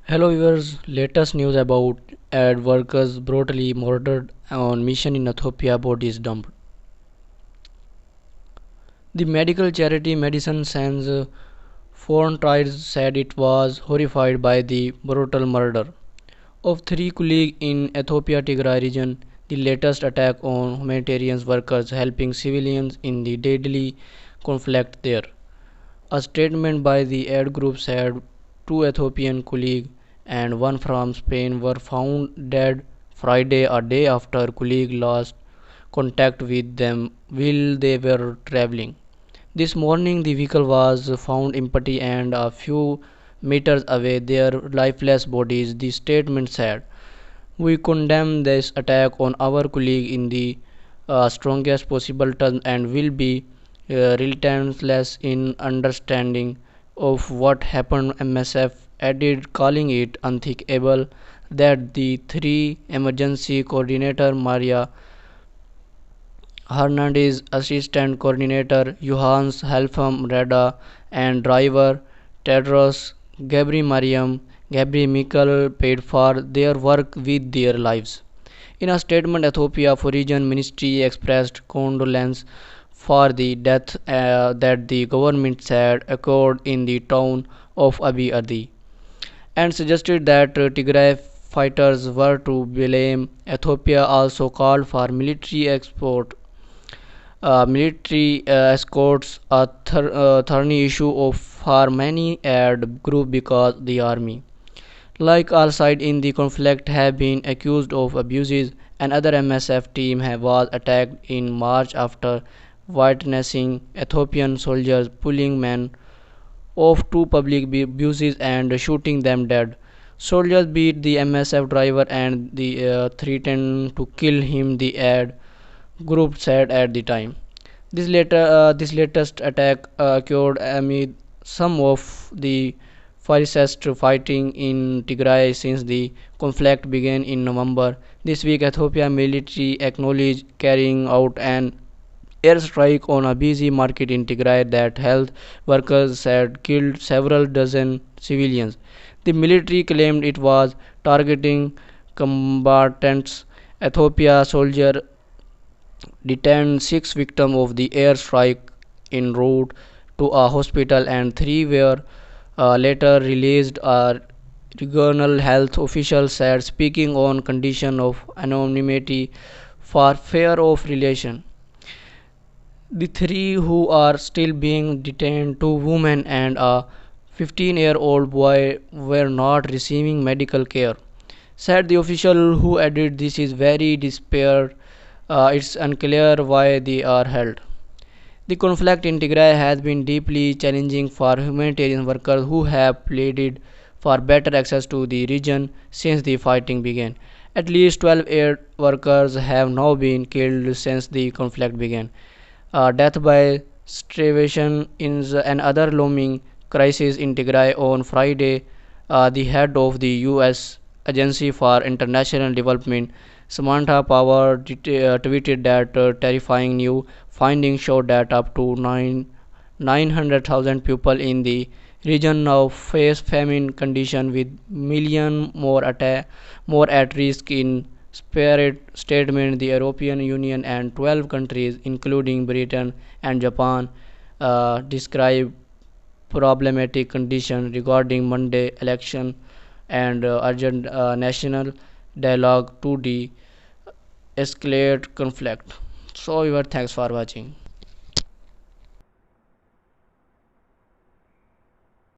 Hello viewers, latest news about aid workers brutally murdered on mission in Ethiopia, bodies dumped. The medical charity Medicine Sans Frontiers said it was horrified by the brutal murder of three colleagues in Ethiopia Tigray region, the latest attack on humanitarian workers helping civilians in the deadly conflict there. A statement by the aid group said two Ethiopian colleagues and one from Spain were found dead Friday, a day after colleagues lost contact with them while they were traveling. This morning, the vehicle was found empty and a few meters away, their lifeless bodies, the statement said. We condemn this attack on our colleague in the strongest possible terms and will be relentless in understanding of what happened. MSF added, calling it unthinkable that the three emergency coordinator Maria Hernandez, assistant coordinator Yohannes Halefom Reda, and driver Tedros Gebremariam Gebremichael paid for their work with their lives. In a statement, Ethiopia Foreign Ministry expressed condolence for the death that the government said occurred in the town of Abiy Adi and suggested that Tigray fighters were to blame. Ethiopia also called for military escorts, a thorny issue of for many aid group because the army, like all sides in the conflict, have been accused of abuses. Another MSF team was attacked in March after witnessing Ethiopian soldiers pulling men off to public abuses and shooting them dead. Soldiers beat the MSF driver and threatened to kill him, the aid group said at the time. This latest attack occurred amid some of the fiercest fighting in Tigray since the conflict began in November. This week, Ethiopia military acknowledged carrying out an airstrike on a busy market in Tigray that health workers said killed several dozen civilians. The military claimed it was targeting combatants. Ethiopia soldier detained six victims of the airstrike en route to a hospital and three were later released. A regional health official said, speaking on condition of anonymity for fear of relation. The three who are still being detained, two women and a 15-year-old boy, were not receiving medical care, said the official, who added, this is very despair. It's unclear why they are held. The conflict in Tigray has been deeply challenging for humanitarian workers who have pleaded for better access to the region since the fighting began. At least 12 aid workers have now been killed since the conflict began. Death by starvation is another looming crisis in Tigray. On Friday, the head of the U.S. Agency for International Development, Samantha Power, tweeted that terrifying new findings showed that up to 900,000 people in the region now face famine conditions, with millions more at risk. In separate statement, the European Union and 12 countries, including Britain and Japan, described problematic conditions regarding Monday election and urgent national dialogue to de-escalate conflict. So, thanks for watching.